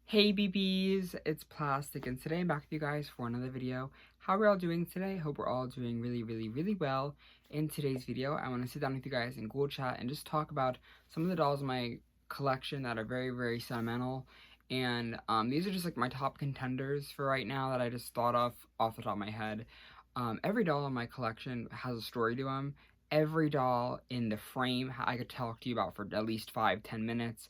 Hey BBs, it's Plastic, and today I'm back with you guys for another video. How are we all doing today? Hope we're all doing really well. In today's video, I want to sit down with you guys in Ghoulchat and just talk about some of the dolls in my collection that are very sentimental. And these are just like my top contenders for right now that I just thought of off the top of my head. Every doll in my collection has a story to them. Every doll in the frame I could talk to you about for at least 5-10 minutes.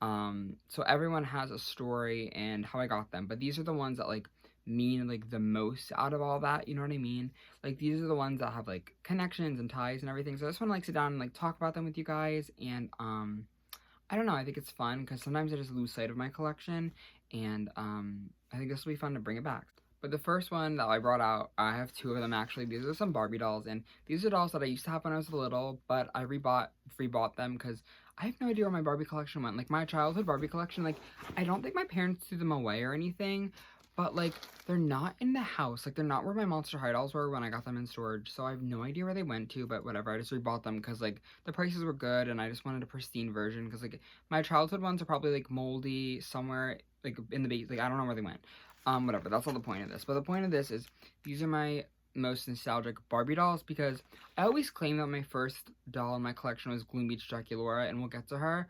So everyone has a story and how I got them, but these are the ones that like mean like the most out of all that, you know what I mean? Like these are the ones that have like connections and ties and everything. So I just want to like sit down and like talk about them with you guys, and I don't know, I think it's fun because sometimes I just lose sight of my collection, and I think this will be fun to bring it back. But the first one that I brought out, I have two of them actually. These are some Barbie dolls, and these are dolls that I used to have when I was little, but I rebought them because I have no idea where my Barbie collection went. Like my childhood Barbie collection, like I don't think my parents threw them away or anything, but like they're not in the house. Like they're not where my Monster High dolls were when I got them in storage. So I have no idea where they went to, but whatever. I just rebought them because like the prices were good and I just wanted a pristine version because like my childhood ones are probably like moldy somewhere like in the base. Like I don't know where they went. Whatever, that's not the point of this. But the point of this is these are my most nostalgic Barbie dolls because I always claim that my first doll in my collection was Gloom Beach Draculaura, and we'll get to her.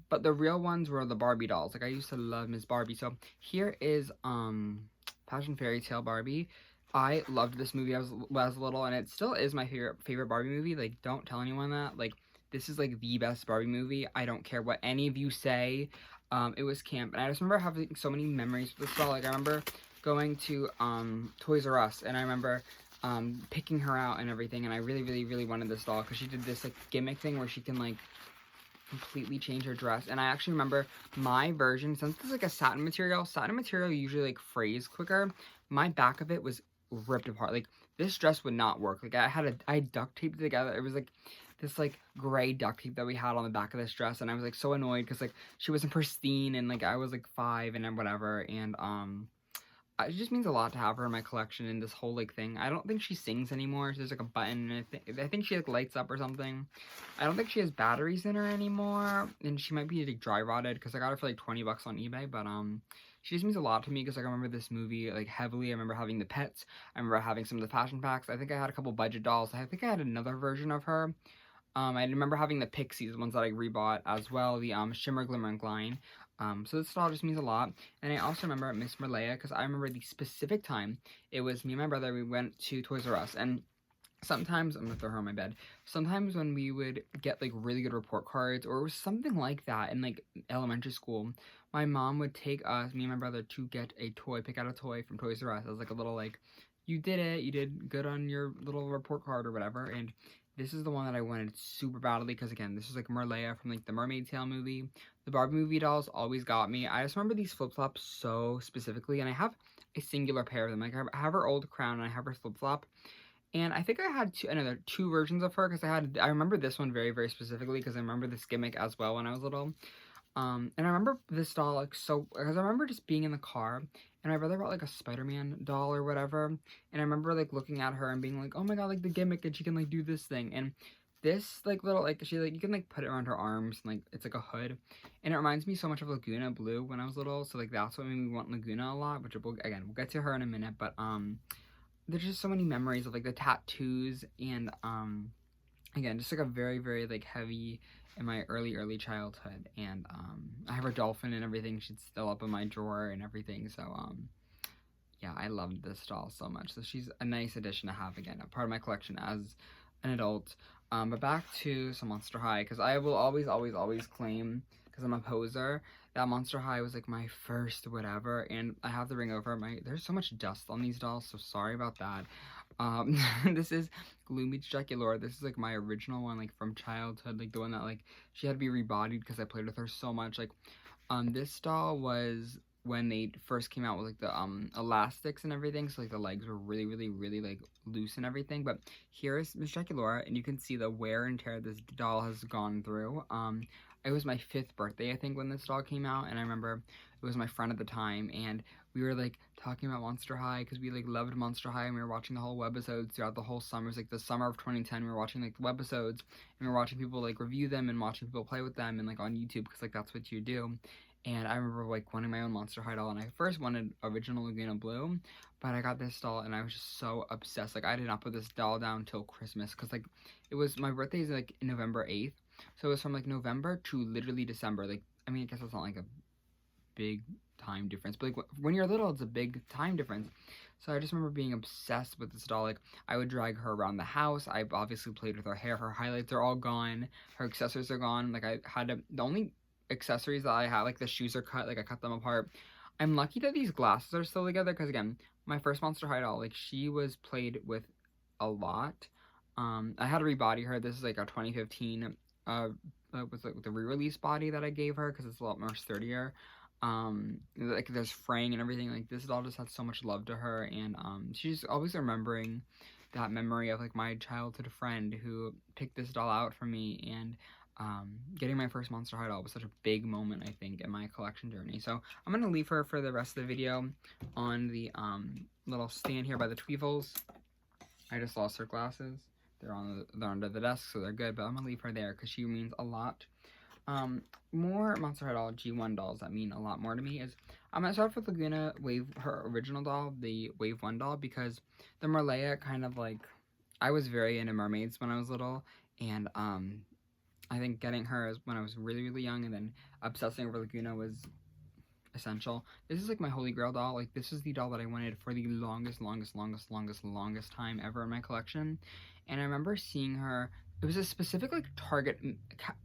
But the real ones were the Barbie dolls. Like I used to love Miss Barbie. So here is Passion Fairy Tale Barbie. I loved this movie as I was little, and it still is my favorite Barbie movie. Like don't tell anyone that. Like this is like the best Barbie movie. I don't care what any of you say. It was camp, and I just remember having so many memories with this doll. Like I remember going to Toys R Us, and I remember picking her out and everything, and I really wanted this doll because she did this like gimmick thing where she can like completely change her dress. And I actually remember my version, since it's like a satin material usually like frays quicker. My back of it was ripped apart. Like this dress would not work. Like I duct taped it together. It was like this like gray duct tape that we had on the back of this dress, and I was like so annoyed because like she wasn't pristine, and like I was like 5 and then whatever. And it just means a lot to have her in my collection and this whole like thing. I don't think she sings anymore. There's like a button, and I think she like lights up or something. I don't think she has batteries in her anymore, and she might be like dry rotted because I got her for like 20 bucks on eBay. But she just means a lot to me because like I remember this movie like heavily. I remember having the pets. I remember having some of the fashion packs. I think I had a couple budget dolls. I think I had another version of her. I remember having the Pixies, the ones that I rebought as well, the Shimmer, Glimmer, and Glide. So this doll just means a lot. And I also remember Miss Merleia because I remember the specific time it was me and my brother, we went to Toys R Us, and sometimes, I'm gonna throw her on my bed, sometimes when we would get like really good report cards or something like that in like elementary school, my mom would take us, me and my brother, to get a toy, pick out a toy from Toys R Us as like a little like, you did it, you did good on your little report card or whatever. And this is the one that I wanted super badly because again, this is like Merleia from like the Mermaid Tale movie. The Barbie movie dolls always got me. I just remember these flip-flops so specifically, and I have a singular pair of them. Like I have her old crown and I have her flip-flop. And I think I had two versions of her because I remember this one very specifically because I remember this gimmick as well when I was little. And I remember this doll like so because I remember just being in the car and my brother brought like a Spider-Man doll or whatever, and I remember like looking at her and being like, oh my god, like the gimmick, and she can like do this thing, and this like little like she like you can like put it around her arms, and like it's like a hood, and it reminds me so much of Laguna Blue when I was little. So like that's what made me want Laguna a lot, which we'll get to her in a minute. But there's just so many memories of like the tattoos, and again, just like a very like heavy in my early childhood. And I have her dolphin and everything. She's still up in my drawer and everything. So yeah, I loved this doll so much. So she's a nice addition to have, again, a part of my collection as an adult. But back to some Monster High, because I will always claim, because I'm a poser, that Monster High was like my first whatever, and I have the ring over there's so much dust on these dolls, so sorry about that. This is Gloom Beach Draculaura. This is like my original one, like from childhood, like the one that like she had to be rebodied because I played with her so much. Like this doll was when they first came out with like the elastics and everything, so like the legs were really like loose and everything. But here is Miss Draculaura, and you can see the wear and tear this doll has gone through. It was my 5th birthday, I think, when this doll came out, and I remember it was my friend at the time, and we were like talking about Monster High because we like loved Monster High, and we were watching the whole webisodes throughout the whole summer. It was like the summer of 2010. We were watching like the webisodes, and we were watching people like review them and watching people play with them, and like on YouTube because like that's what you do. And I remember like wanting my own Monster High doll, and I first wanted original Laguna Blue, but I got this doll and I was just so obsessed. Like I did not put this doll down till Christmas, because like it was, my birthday is like November 8th, so it was from like November to literally December. Like I mean, I guess it's not like a big time difference, but like when you're little, it's a big time difference. So I just remember being obsessed with this doll. Like I would drag her around the house. I obviously played with her hair. Her highlights are all gone. Her accessories are gone. Like I had to, the only accessories that I had, like the shoes are cut. Like I cut them apart. I'm lucky that these glasses are still together, because again, my first Monster High doll, like she was played with a lot. I had to rebody her. This is like a 2015 was like the re-release body that I gave her, because it's a lot more sturdier. Like there's fraying and everything. Like this doll just had so much love to her, and she's always remembering that memory of like my childhood friend who picked this doll out for me. And getting my first Monster High doll was such a big moment, I think, in my collection journey. So I'm gonna leave her for the rest of the video on the little stand here by the Tweevils. I just lost her glasses. They're under the desk, so they're good, but I'm gonna leave her there because she means a lot. More Monster High doll G1 dolls that mean a lot more to me is, I'm gonna start with Laguna Wave, her original doll, the Wave 1 doll, because the Merleia kind of like, I was very into mermaids when I was little, and I think getting her when I was really, really young, and then obsessing over Laguna was essential. This is like my holy grail doll. Like this is the doll that I wanted for the longest time ever in my collection. And I remember seeing her, it was a specific like Target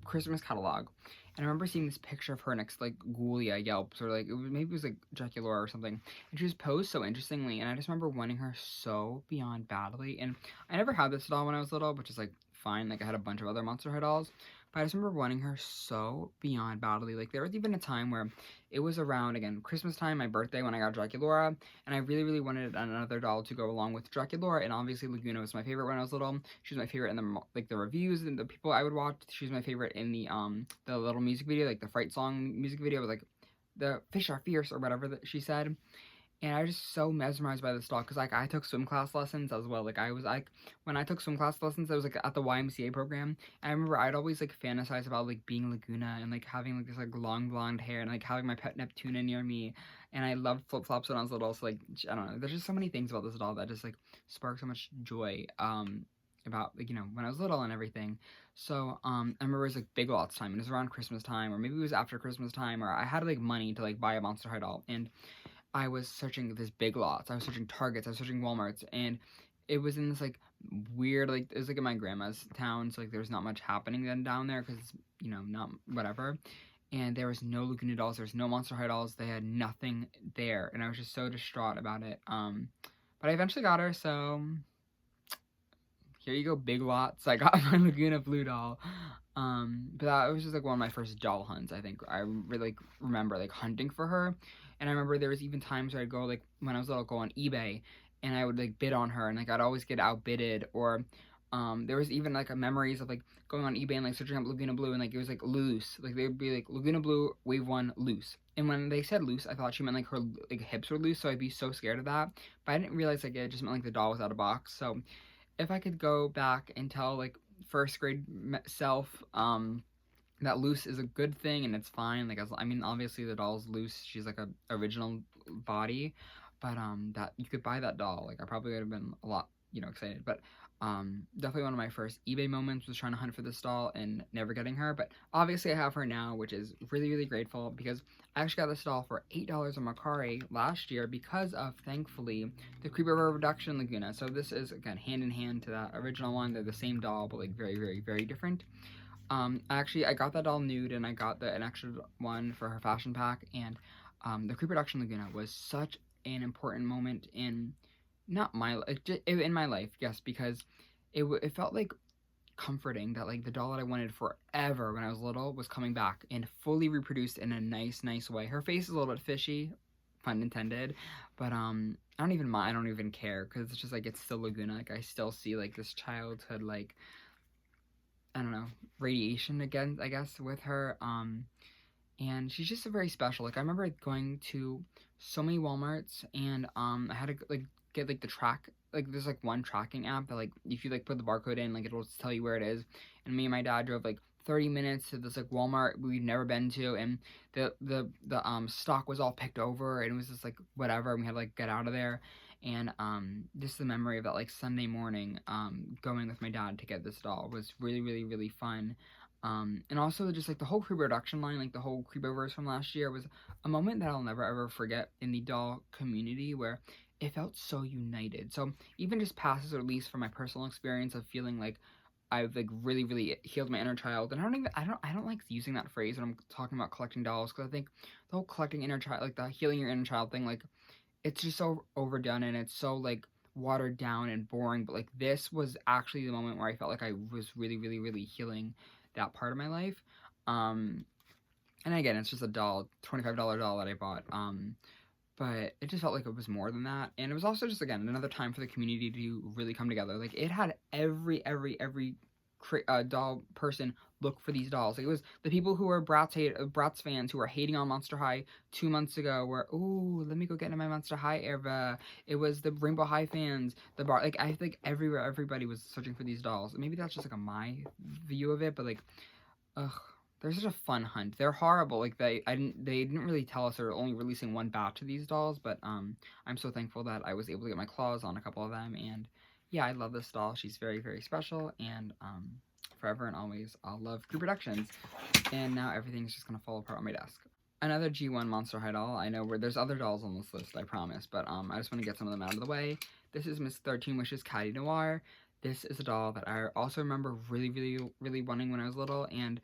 Christmas catalog, and I remember seeing this picture of her next to like Ghoulia Yelps, or like maybe it was like Dracula or something, and she was posed so interestingly, and I just remember wanting her so beyond badly. And I never had this doll when I was little, which is like fine. Like I had a bunch of other Monster High dolls, but I just remember wanting her so beyond badly. Like there was even a time where it was around, again, Christmas time, my birthday, when I got Draculaura, and I really, really wanted another doll to go along with Draculaura, and obviously Laguna was my favorite when I was little. She was my favorite in the, like, the reviews and the people I would watch. She was my favorite in the little music video, like the Fright Song music video with, like, the fish are fierce, or whatever that she said. And I was just so mesmerized by this doll, because like I took swim class lessons as well. Like I was like, when I took swim class lessons, I was like at the YMCA program, and I remember I'd always like fantasize about like being Laguna and like having like this like long blonde hair, and like having my pet Neptuna near me. And I loved flip flops when I was little. So like, I don't know, there's just so many things about this doll that just like spark so much joy about, like, you know, when I was little and everything. So I remember it was like Big Lots time, and it was around Christmas time, or maybe it was after Christmas time, or I had like money to like buy a Monster High doll, and I was searching this Big Lots, I was searching Targets, I was searching Walmarts, and it was in this like weird, like it was like in my grandma's town, so like there was not much happening then down there, because, you know, not whatever. And there was no Laguna dolls, there was no Monster High dolls, they had nothing there, and I was just so distraught about it. But I eventually got her, so here you go, Big Lots. I got my Laguna Blue doll. But that was just like one of my first doll hunts. I think I really like remember like hunting for her. And I remember there was even times where I'd go, like when I was little, go on eBay, and I would like bid on her, and like I'd always get outbidded. Or there was even like memories of like going on eBay and like searching up Laguna Blue, and like it was like loose. Like they would be like Laguna Blue Wave 1 loose. And when they said loose, I thought she meant like her like hips were loose, so I'd be so scared of that. But I didn't realize like it just meant like the doll was out of box. So if I could go back and tell like first grade self that loose is a good thing and it's fine, like, as I mean, obviously the doll's loose, she's like a original body, but that you could buy that doll, like I probably would have been a lot, you know, excited. But definitely one of my first eBay moments was trying to hunt for this doll and never getting her. But obviously I have her now, which is really, really grateful, because I actually got this doll for $8 on mercarri last year because of, thankfully, the Creeper Reduction Laguna. So this is, again, hand in hand to that original one. They're the same doll, but like very, very, very different. Actually, I got that doll nude, and I got an extra one for her fashion pack, and the Creeper Reduction Laguna was such an important moment in not my in my life, yes, because it felt like comforting that like the doll that I wanted forever when I was little was coming back and fully reproduced in a nice way. Her face is a little bit fishy, pun intended, but I don't even mind, I don't even care, because it's just like it's still Laguna. Like I still see like this childhood, like, I don't know, radiation again, I guess, with her. And she's just a very special. Like I remember going to so many Walmarts, and I had to like get like the track, like there's like one tracking app that like if you like put the barcode in, like it'll tell you where it is. And me and my dad drove like 30 minutes to this like Walmart we'd never been to, and the stock was all picked over, and it was just like whatever, and we had to like get out of there. And just the memory of that like Sunday morning going with my dad to get this doll was really really really fun. And also just like the whole pre-production line, like the whole creepovers from last year, was a moment that I'll never ever forget in the doll community, where it felt so united. So even just passes, or at least from my personal experience of feeling like I've like really really healed my inner child. And I don't like using that phrase when I'm talking about collecting dolls, because I think the whole collecting inner child, like the healing your inner child thing, like it's just so overdone, and it's so like watered down and boring. But like this was actually the moment where I felt like I was really really really healing that part of my life. And again, it's just a doll, $25 doll that I bought. But it just felt like it was more than that. And it was also just, again, another time for the community to really come together. Like, it had every doll person look for these dolls. Like, it was the people who were Bratz fans who were hating on Monster High 2 months ago, were, ooh, let me go get into my Monster High era. It was the Rainbow High fans, like, I think everybody was searching for these dolls. Maybe that's just, like, my view of it, but, like, ugh. They're such a fun hunt. They're horrible. Like they didn't really tell us they're only releasing one batch of these dolls, but I'm so thankful that I was able to get my claws on a couple of them. And yeah, I love this doll. She's very very special, and forever and always I'll love Group Productions. And now everything's just gonna fall apart on my desk. Another G1 Monster High doll. I know where there's other dolls on this list, I promise, but I just want to get some of them out of the way. This is Miss 13 Wishes Catty Noir. This is a doll that I also remember really, really, really wanting when I was little, and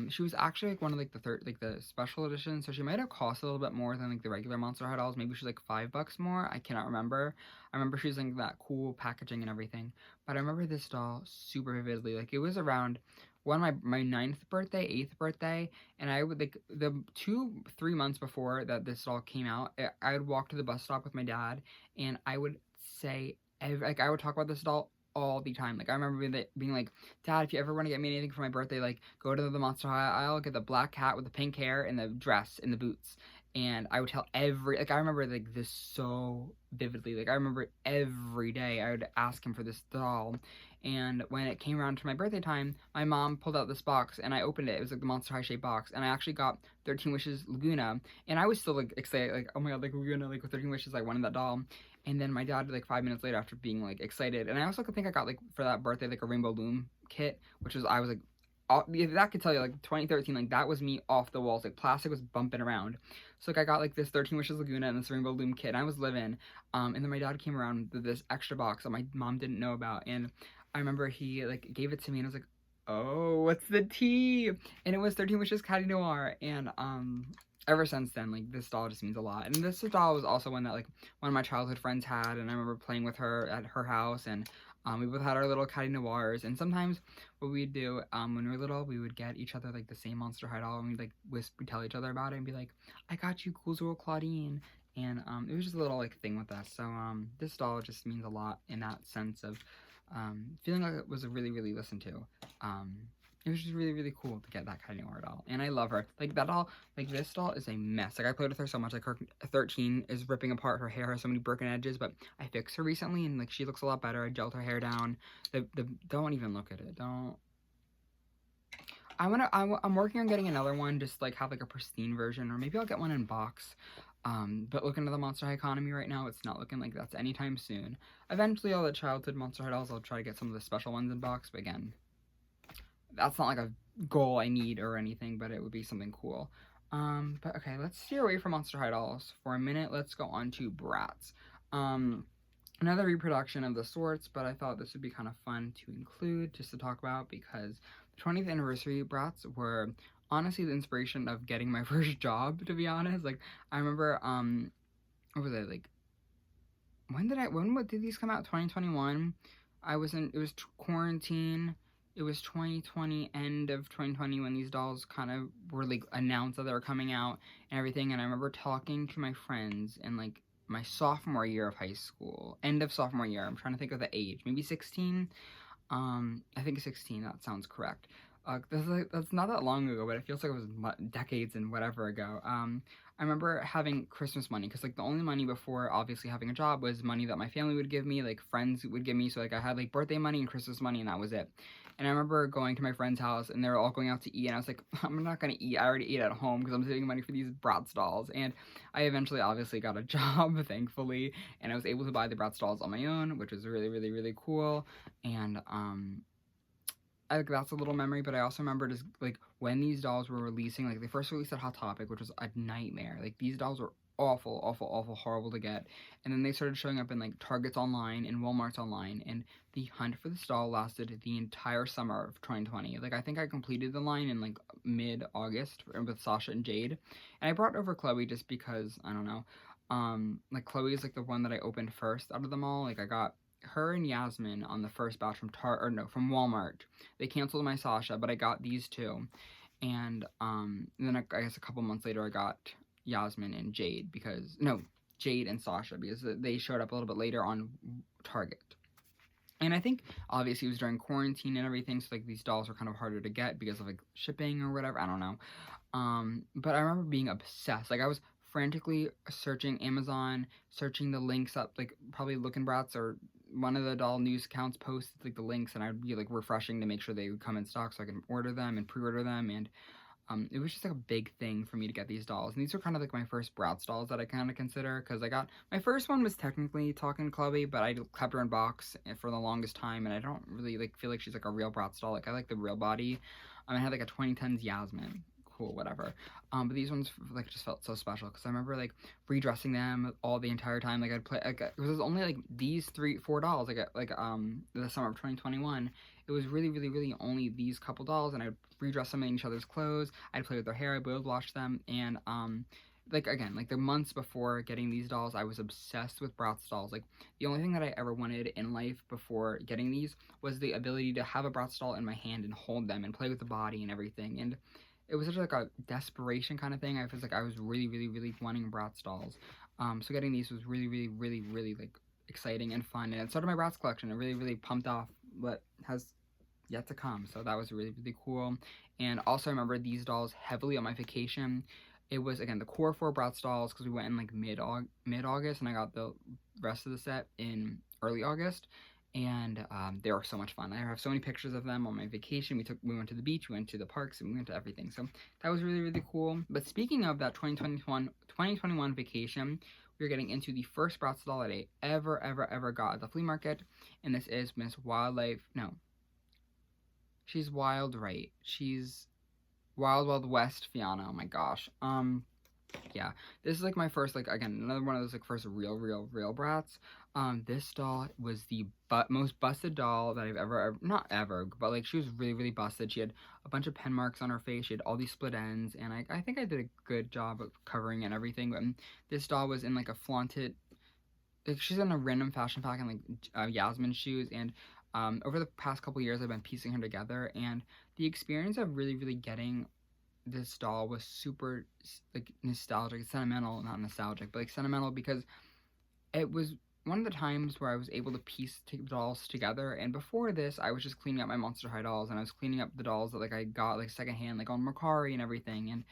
she was actually like one of like the special editions, so she might have cost a little bit more than like the regular Monster High dolls. Maybe she's like $5 more. I cannot remember. I remember she was like that cool packaging and everything, but I remember this doll super vividly. Like it was around my 9th birthday, 8th birthday, and I would like the 2-3 months before that this doll came out, I would walk to the bus stop with my dad, and I would say like I would talk about this doll all the time. Like I remember being like, Dad, if you ever want to get me anything for my birthday, like go to the Monster High aisle, get the black cat with the pink hair and the dress and the boots. And I would tell I remember like this so vividly. Like I remember every day I would ask him for this doll. And when it came around to my birthday time, my mom pulled out this box and I opened it. It was like the Monster High shaped box, and I actually got 13 Wishes Laguna. And I was still like excited, like, oh my god, like Laguna, like with 13 Wishes, I wanted that doll. And then my dad, like 5 minutes later, after being like excited, and I also think I got like for that birthday like a Rainbow Loom kit, which was, I was like, that could tell you, like 2013, like that was me off the walls. Like plastic was bumping around. So like I got like this 13 Wishes Laguna and this Rainbow Loom kit, and I was living. And then my dad came around with this extra box that my mom didn't know about, and I remember he like gave it to me, and I was like, oh, what's the tea? And it was 13 Wishes Catty Noir. And ever since then, like this doll just means a lot. And this doll was also one that like one of my childhood friends had, and I remember playing with her at her house, and we both had our little Catty Noirs. And sometimes what we'd do when we were little, we would get each other like the same Monster High doll, and we'd like we'd tell each other about it and be like, I got you, Cool Zero Claudine. And it was just a little like thing with us. So this doll just means a lot in that sense of feeling like it was really really listened to. It was just really really cool to get that Catty Noir doll, and I love her. Like that doll, like this doll is a mess. Like I played with her so much. Like her 13 is ripping apart. Her hair has so many broken edges, but I fixed her recently, and like she looks a lot better. I gelled her hair down. Don't even look at it. Don't. I'm working on getting another one, just like have like a pristine version, or maybe I'll get one in box. But looking at the Monster High economy right now, it's not looking like that's anytime soon. Eventually, all the childhood Monster High dolls, I'll try to get some of the special ones in box, but again, that's not like a goal I need or anything, but it would be something cool. But okay, let's steer away from Monster High dolls for a minute. Let's go on to Bratz. Another reproduction of the sorts, but I thought this would be kind of fun to include, just to talk about, because the 20th anniversary Bratz were honestly the inspiration of getting my first job, to be honest. Like, I remember, what was it, like, when did these come out? 2021? it was quarantine. It was 2020, end of 2020, when these dolls kind of were, like, announced that they were coming out and everything, and I remember talking to my friends in, like, my sophomore year of high school, end of sophomore year. I'm trying to think of the age, maybe 16. I think 16. That sounds correct. That's not that long ago, but it feels like it was decades and whatever ago. I remember having Christmas money because like the only money before obviously having a job was money that my family would give me, like friends would give me. So like I had like birthday money and Christmas money, and that was it. And I remember going to my friend's house and they were all going out to eat, and I was like, I'm not gonna eat. I already ate at home because I'm saving money for these Bratz dolls. And I eventually obviously got a job, thankfully, and I was able to buy the Bratz dolls on my own, which was really really really cool. And that's a little memory, but I also remember just like when these dolls were releasing, like they first released at Hot Topic, which was a nightmare. Like these dolls were awful, awful, awful, horrible to get. And then they started showing up in like Targets online and Walmart's online, and the hunt for this doll lasted the entire summer of 2020. Like I think I completed the line in like mid-August with Sasha and Jade, and I brought over Chloe just because I don't know. Like Chloe is like the one that I opened first out of them all. Like I got her and Yasmin on the first batch from from Walmart. They canceled my Sasha, but I got these two. And then I guess a couple months later I got Yasmin and Jade because no, Jade and Sasha because they showed up a little bit later on Target. And I think obviously it was during quarantine and everything, so like these dolls were kind of harder to get because of like shipping or whatever. I don't know. But I remember being obsessed. Like I was frantically searching Amazon, searching the links up, like probably Looking Bratz or one of the doll news accounts posted like the links, and I'd be like refreshing to make sure they would come in stock so I could order them and pre-order them. And it was just like a big thing for me to get these dolls. And these were kind of like my first Bratz dolls that I kind of consider, because I got my first one was technically Talking Chloe, but I kept her in box for the longest time, and I don't really like feel like she's like a real Bratz doll. Like I like the real body. I had like a 2010s Yasmin. Cool, whatever. But these ones like just felt so special because I remember like redressing them all the entire time. Like I'd play like it was only like these 4 dolls the summer of 2021. It was really really really only these couple dolls, and I'd redress them in each other's clothes. I'd play with their hair. I boiled wash them, and like again, like the months before getting these dolls, I was obsessed with Bratz dolls. Like the only thing that I ever wanted in life before getting these was the ability to have a Bratz doll in my hand and hold them and play with the body and everything. And it was such like a desperation kind of thing. I feel like I was really, really, really wanting Bratz dolls. So getting these was really, really, really, really like exciting and fun. And it started my Bratz collection. I'm really, really pumped off what has yet to come. So that was really, really cool. And also I remember these dolls heavily on my vacation. It was again the core 4 Bratz dolls because we went in like mid-August, and I got the rest of the set in early August. And they were so much fun. I have so many pictures of them on my vacation. We went to the beach, we went to the parks, and we went to everything. So that was really, really cool. But speaking of that 2021 vacation, we're getting into the first Bratz doll that I ever got at the flea market. And this is Miss Wildlife. No. She's Wild, right? She's Wild Wild West Fiona. Oh my gosh. Yeah, this is like my first, like, again, another one of those like first real Bratz. This doll was the most busted doll that I've ever, not ever, but like she was really, really busted. She had a bunch of pen marks on her face. She had all these split ends, and I think I did a good job of covering and everything. But this doll was in like a flaunted, like she's in a random fashion pack and like Yasmin shoes. And over the past couple years, I've been piecing her together, and the experience of really, really getting this doll was super like nostalgic, sentimental, not nostalgic, but like sentimental, because it was one of the times where I was able to piece dolls together. And before this, I was just cleaning up my Monster High dolls, and I was cleaning up the dolls that like I got like secondhand, like on Mercari and everything. And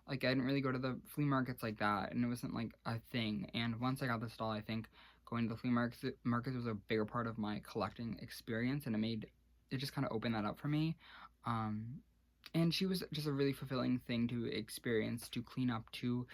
like I didn't really go to the flea markets like that, and it wasn't like a thing. And once I got this doll, I think going to the flea markets was a bigger part of my collecting experience, and it just kind of opened that up for me. And she was just a really fulfilling thing to experience, to clean up, to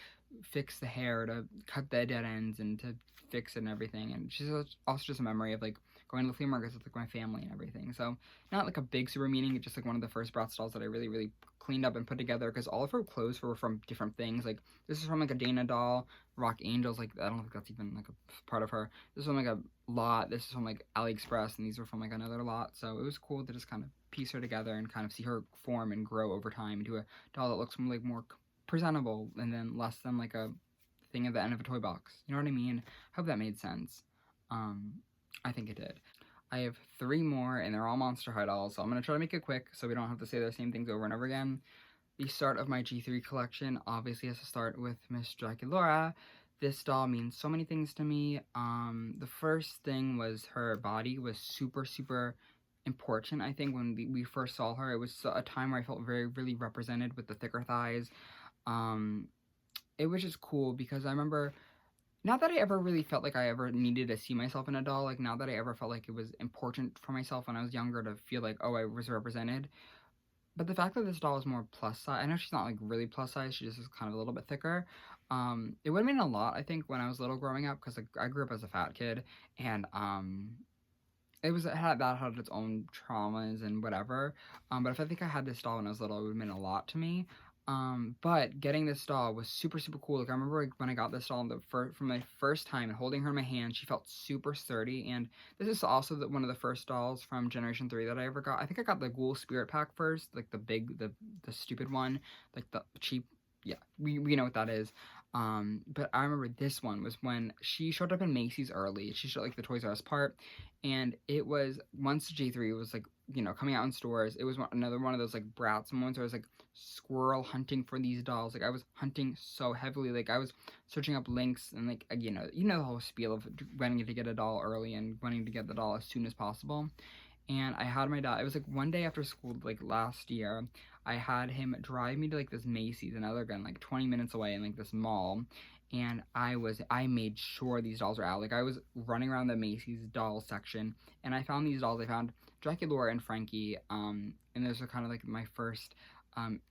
fix the hair, to cut the dead ends, and to fix it and everything. And she's also just a memory of like going to the flea markets with like my family and everything. So not like a big super meaning, it's just like one of the first Bratz dolls that I really, really cleaned up and put together, because all of her clothes were from different things. Like this is from like a Dana doll, Rock Angels, like I don't think that's even like a part of her. This is from like a lot, this is from like AliExpress, and these were from like another lot. So it was cool to just kind of piece her together and kind of see her form and grow over time into a doll that looks like more presentable, and then less than like a thing at the end of a toy box. You know what I mean? Hope that made sense. I think it did. I have 3 more, and they're all Monster High dolls, so I'm going to try to make it quick so we don't have to say the same things over and over again. The start of my G3 collection obviously has to start with Miss Draculaura. This doll means so many things to me. The first thing was her body was super important. I think when we first saw her, it was a time where I felt very really represented with the thicker thighs. it was just cool because I remember, not that I ever really felt like I ever needed to see myself in a doll, like, not that I ever felt like it was important for myself when I was younger to feel like, oh, I was represented. But the fact that this doll is more plus size, I know she's not like really plus size, she just is kind of a little bit thicker. It would have mean a lot, I think, when I was little growing up, because like, I grew up as a fat kid, and that had its own traumas and whatever. But if I think I had this doll when I was little, it would have meant a lot to me. But getting this doll was super, super cool. Like, I remember like, when I got this doll from my first time and holding her in my hand, she felt super sturdy. And this is also one of the first dolls from Generation 3 that I ever got. I think I got the Ghoul Spirit Pack first, like the stupid one, like the cheap, yeah, we know what that is. But I remember this one was when she showed up in Macy's early. She showed like the Toys R Us part, and it was once G3 was like, you know, coming out in stores. It was another one of those like Bratz moments where I was like squirrel hunting for these dolls. Like, I was hunting so heavily. Like, I was searching up links and like, you know the whole spiel of wanting to get a doll early and wanting to get the doll as soon as possible. And I had my dad, it was like one day after school, like last year, I had him drive me to like this Macy's, and again, like 20 minutes away in like this mall. And I made sure these dolls were out. Like, I was running around the Macy's doll section, and I found these dolls. I found Dracula and Frankie, and those were kind of like my first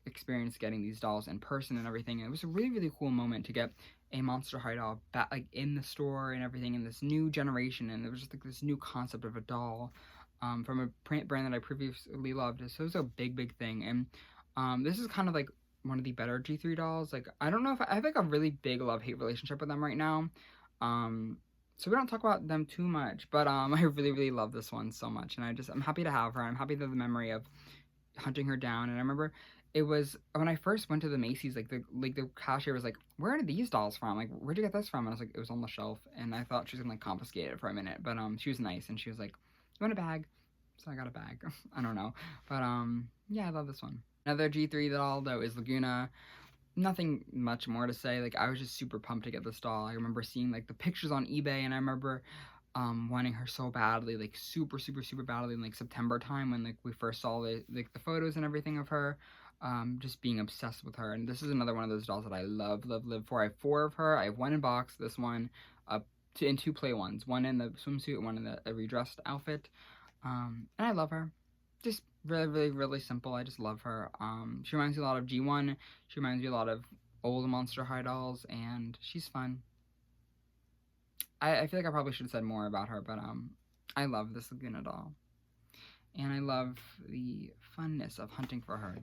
experience getting these dolls in person and everything. And it was a really, really cool moment to get a Monster High doll back, like in the store and everything, in this new generation. And it was just like this new concept of a doll from a brand that I previously loved. So it was a big, big thing. And this is kind of like one of the better G3 dolls. Like, I don't know if I have like a really big love-hate relationship with them right now. So we don't talk about them too much, but I really, really love this one so much. And I'm happy to have her. I'm happy that the memory of hunting her down. And I remember it was when I first went to the Macy's, like the cashier was like, "Where are these dolls from? Like, where'd you get this from?" And I was like, "It was on the shelf." And I thought she was gonna like confiscate it for a minute, but she was nice, and she was like, "You want a bag?" So I got a bag. I don't know, but yeah, I love this one. Another G3 doll though is Laguna. Nothing much more to say. Like, I was just super pumped to get this doll. I remember seeing like the pictures on eBay, and I remember wanting her so badly, like super, super, super badly in like September time, when like we first saw the photos and everything of her. Just being obsessed with her. And this is another one of those dolls that I live for. I have 4 of her. I have 1 in box, this one, and 2 play ones, one in the swimsuit and one in the redressed outfit. And I love her. Just really, really, really simple. I just love her. She reminds me a lot of G1. She reminds me a lot of old Monster High dolls, and she's fun. I feel like I probably should have said more about her, but I love this Laguna doll. And I love the funness of hunting for her.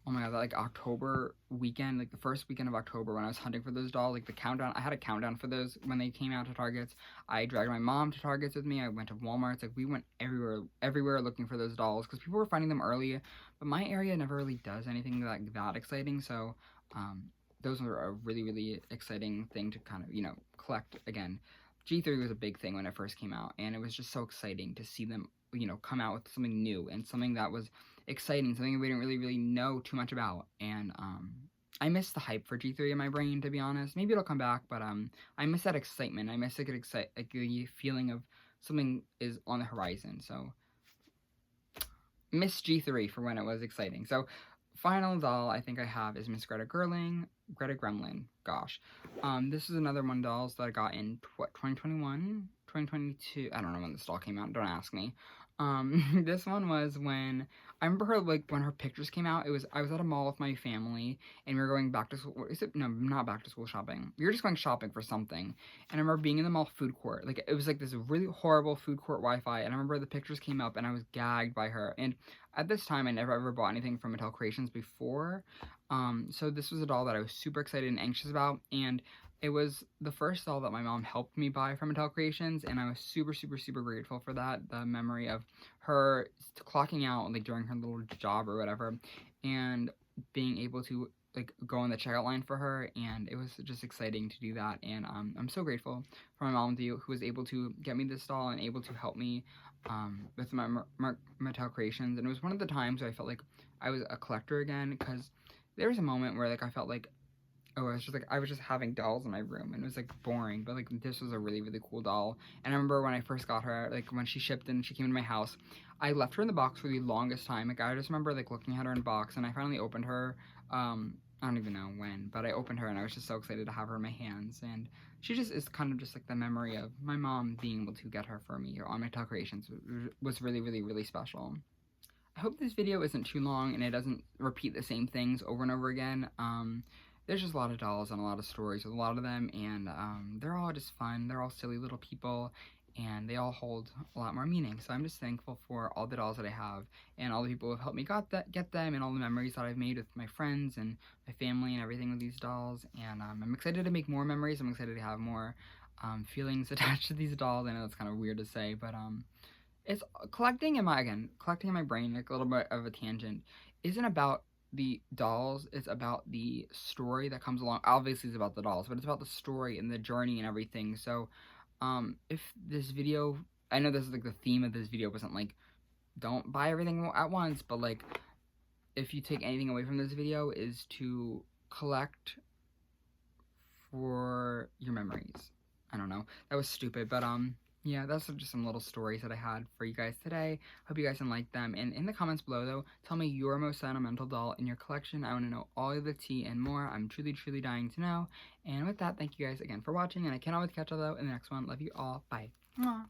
Oh my god, that like October weekend, like the first weekend of October when I was hunting for those dolls, like the countdown, I had a countdown for those when they came out to Targets. I dragged my mom to Targets with me. I went to Walmart. Like, we went everywhere looking for those dolls, because people were finding them early, but my area never really does anything like that exciting. So those were a really, really exciting thing to kind of, you know, collect again. G3 was a big thing when it first came out, and it was just so exciting to see them, you know, come out with something new and something that was exciting, something we didn't really know too much about. And I miss the hype for G3 in my brain, to be honest. Maybe it'll come back, but I miss that excitement. I miss like the feeling of something is on the horizon. So miss G3 for when it was exciting. So final doll I think I have is Miss Greta Gremlin. Gosh, this is another one dolls that I got in 2021, 2022. I don't know when this doll came out. Don't ask me. This one was when I remember her, like, when her pictures came out. I was at a mall with my family, and we were going back to school. No, not back to school shopping. We were just going shopping for something. And I remember being in the mall food court. Like, it was like this really horrible food court Wi-Fi. And I remember the pictures came up, and I was gagged by her. And at this time, I never ever bought anything from Mattel Creations before. So this was a doll that I was super excited and anxious about. And it was the first doll that my mom helped me buy from Mattel Creations, and I was super, super, super grateful for that. The memory of her clocking out, like, during her little job or whatever, and being able to, like, go on the checkout line for her, and it was just exciting to do that. And I'm so grateful for my mom, who was able to get me this doll and able to help me with my Mattel Creations. And it was one of the times where I felt like I was a collector again, because there was a moment where, like, I felt like, oh, I was just having dolls in my room, and it was, like, boring, but, like, this was a really, really cool doll. And I remember when I first got her, like, when she shipped and she came to my house, I left her in the box for the longest time. Like, I just remember, like, looking at her in the box, and I finally opened her, on I don't even know when, but I opened her and I was just so excited to have her in my hands, and she just is kind of just like the memory of my mom being able to get her for me on my Tell Creations was really, really, really special. I hope this video isn't too long and it doesn't repeat the same things over and over again. There's just a lot of dolls and a lot of stories with a lot of them, and they're all just fun. They're all silly little people, and they all hold a lot more meaning. So I'm just thankful for all the dolls that I have and all the people who have helped me get them, and all the memories that I've made with my friends and my family and everything with these dolls. And I'm excited to make more memories. I'm excited to have more feelings attached to these dolls. I know that's kind of weird to say, but it's collecting in my brain, like a little bit of a tangent, isn't about the dolls. It's about the story that comes along. Obviously it's about the dolls, but it's about the story and the journey and everything. So if this video, I know this is like the theme of this video, wasn't like don't buy everything at once, but like if you take anything away from this video, is to collect for your memories. I don't know, that was stupid, but yeah, that's just some little stories that I had for you guys today. Hope you guys can like them. And in the comments below, though, tell me your most sentimental doll in your collection. I want to know all of the tea and more. I'm truly, truly dying to know. And with that, thank you guys again for watching. And I cannot wait to catch you, though, in the next one. Love you all. Bye. Mwah.